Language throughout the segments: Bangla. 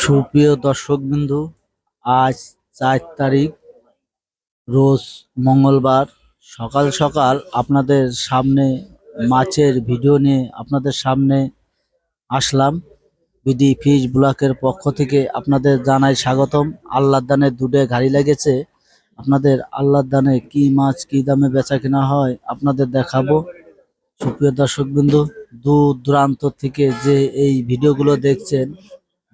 সুপ্রিয় দর্শকবৃন্দু, আজ ৪ তারিখ, রোজ মঙ্গলবার। সকাল সকাল আপনাদের সামনে মাছের ভিডিও নিয়ে আপনাদের সামনে আসলাম। বিডি ফিশ ব্লকের পক্ষ থেকে আপনাদের জানাই স্বাগতম। আল্লাহর দানে দুধে ঘাড়ি লেগেছে। আপনাদের আল্লাহর দানে কি মাছ কি দামে বেচা কেনা হয় আপনাদের দেখাবো। সুপ্রিয় দর্শকবৃন্দু, দূর দূরান্ত থেকে যে এই ভিডিওগুলো দেখছেন,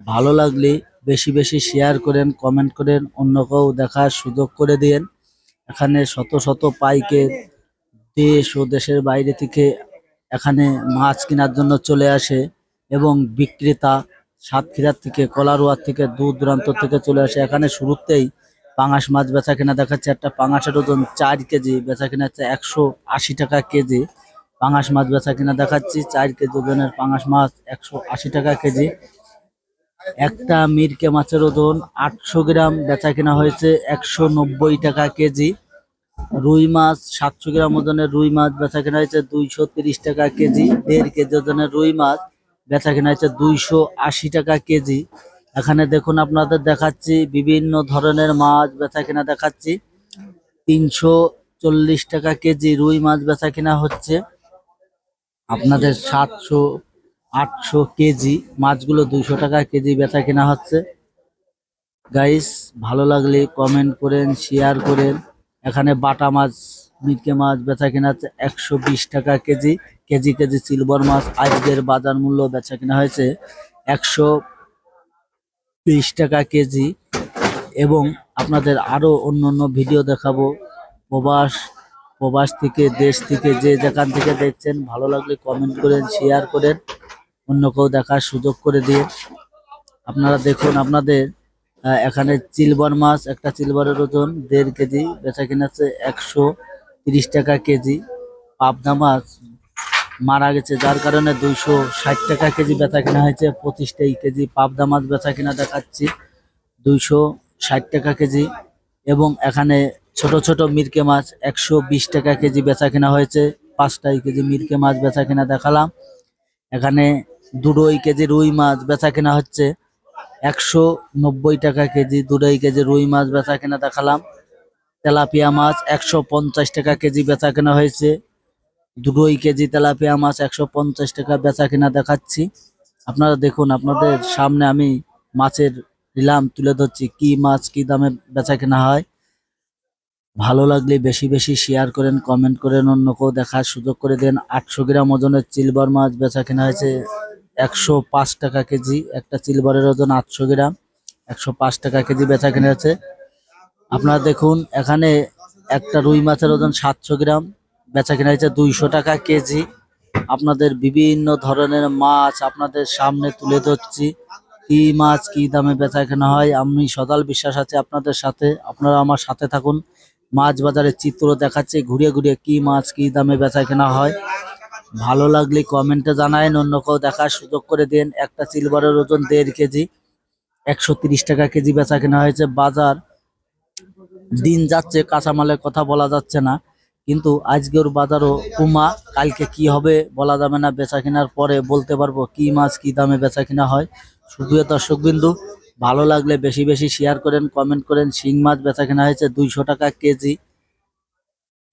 ভালো লাগলে বেশি বেশি শেয়ার করেন, কমেন্ট করেন, অন্যকেও দেখার সুযোগ করে দিন। এখানে শত শত পাইকার দেশ ও দেশের বাইরে থেকে এখানে মাছ কেনার জন্য চলে আসে এবং বিক্রেতা সাতক্ষীরার থেকে, কলারোয়ার থেকে, দূর দূরান্ত থেকে চলে আসে। এখানে শুরুতেই পাঙাশ মাছ বেচা কেনা দেখাচ্ছে। একটা পাঙাশের ওজন 4 কেজি, বেচা কেনা হচ্ছে 180 টাকা কেজি। পাঙাশ মাছ বেচা কেনা দেখাচ্ছি। 4 কেজি ওজনের পাঙাশ মাছ 180 টাকা কেজি। একটা মিরকে মাছের ওজন 800 গ্রাম, বেচা কেনা হয়েছে 190 টাকা কেজি। রুই মাছ 700 গ্রাম ওজনের রুই মাছ বেচা কেনা হয়েছে 230 টাকা কেজি। 1.5 কেজি ওজনের রুই মাছ বেচা কেনা হয়েছে 280 টাকা কেজি। এখানে দেখুন, আপনাদের দেখাচ্ছি বিভিন্ন ধরনের মাছ বেচা কেনা দেখাচ্ছি। 340 টাকা কেজি রুই মাছ বেচা কেনা হচ্ছে। আপনাদের 700 800 কেজি মাছগুলো 200 টাকা কেজি বেচা কেনা হচ্ছে। গাইস, ভালো লাগলে কমেন্ট করেন, শেয়ার করেন। এখানে বাটা মাছ, মিরকে মাছ বেচা কেনা হচ্ছে 120 টাকা কেজি। কেজি কেজি সিলভার মাছ আজকের বাজার মূল্য বেচা কেনা হয়েছে 120 টাকা কেজি। এবং আপনাদের আরো অন্য অন্য ভিডিও দেখাবো। প্রবাস প্রবাস থেকে, দেশ থেকে, যে যেখান থেকে দেখছেন, ভালো লাগলে কমেন্ট করেন, শেয়ার করেন, অন্যকেও দেখার সুযোগ করে দিন। আপনারা দেখুন, আপনাদের এখানে সিলভার মাছ, একটা সিলভারের ওজন 1.5 কেজি, বেচা কিনা হচ্ছে 130 টাকা কেজি। পাবদা মাছ মারা গেছে, যার কারণে 260 টাকা কেজি বেচা কিনা হয়েছে। 25 কেজি পাবদা মাছ বেচা কিনা দেখাচ্ছি 260 টাকা কেজি। এবং এখানে ছোট ছোট মিরকে মাছ 120 টাকা কেজি বেচা কিনা হয়েছে। 5 কেজি মিরকে মাছ বেচা কিনা দেখালাম। এখানে 2 কেজি রুই মাছ বেচা কিনা হচ্ছে 190 টাকা কেজি। 2 কেজি রুই মাছ বেচা কিনা দেখালাম। তেলাপিয়া মাছ 150 টাকা কেজি বেচা কেনা হয়েছে। 2 কেজি তেলাপিয়া মাছ 150 টাকা বেচা কিনা দেখাচ্ছি। আপনারা দেখুন, আপনাদের সামনে আমি মাছের নিলাম তুলে ধরছি, কি মাছ কি দামে বেচা কেনা হয়। ভালো লাগলে বেশি বেশি শেয়ার করেন, কমেন্ট করেন, অন্যকেও দেখার সুযোগ করে দেন। 800 গ্রাম ওজনের সিলভার মাছ বেচা কেনা হয়েছে 105 টাকা কেজি। একটা সিলভারের ওজন 800 গ্রাম, 105 টাকা কেজি বেচা কেনা হয়েছে। আপনারা দেখুন, এখানে একটা রুই মাছের ওজন 700 গ্রাম, বেচা কেনা হয়েছে 200 টাকা কেজি। আপনাদের বিভিন্ন ধরনের মাছ আপনাদের সামনে তুলে ধরছি, কি মাছ কি দামে বেচা কেনা হয়। আমি সদাল বিশ্বাস আছে আপনাদের সাথে, আপনারা আমার সাথে থাকুন। মাছ বাজারের চিত্র দেখাচ্ছে, ঘুরে ঘুরে কি মাছ কি দামে বেচা কেনা হয়। ভালো লাগলে কমেন্টে জানায়েন, অন্যকেও দেখার সুযোগ করে দিন। একটা সিলভারের ওজন 1.5 কেজি, 130 টাকা কেজি বেচা কেনা হয়েছে। বাজার দিন যাচ্ছে, কাঁচামালের কথা বলা যাচ্ছে না, কিন্তু আজকের বাজারও কমা, কালকে কি হবে বলা যাবে না। বেচা কেনার পরে বলতে পারবো কি মাছ কি দামে বেচা কেনা হয়। সুপ্রিয় দর্শকবিন্দু, ভালো লাগলে বেশি বেশি শেয়ার করেন, কমেন্ট করেন। শিং মাছ বেচা কেনা হয়েছে 200 টাকা কেজি।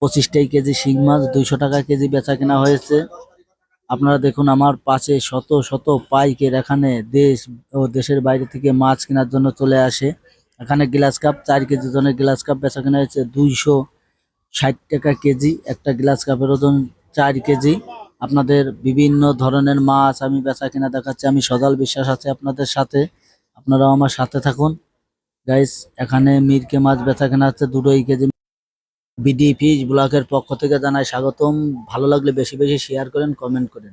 25 কেজি শিং মাছ 200 টাকা কেজি বেচা কেনা হয়েছে। আপনারা দেখুন, আমার পাশে শত শত পাইকার এখানে দেশ ও দেশের বাইরে থেকে মাছ কেনার জন্য চলে আসে। এখানে গ্লাস কাপ 4 কেজি ওজনের গ্লাস কাপ বেচা কেনা হয়েছে 260 টাকা কেজি। একটা গ্লাস কাপের ওজন 4 কেজি। আপনাদের বিভিন্ন ধরনের মাছ আমি বেচা কেনা দেখাচ্ছি। আমি সদাল বিশ্বাস আছে আপনাদের সাথে, আপনারাও আমার সাথে থাকুন। গাইস, এখানে মিরকে মাছ বেচা কেনা হচ্ছে 2 কেজি। বিডি ফিশ ব্লকের পক্ষ থেকে জানাই স্বাগতম। ভালো লাগলে বেশি বেশি শেয়ার করেন, কমেন্ট করেন।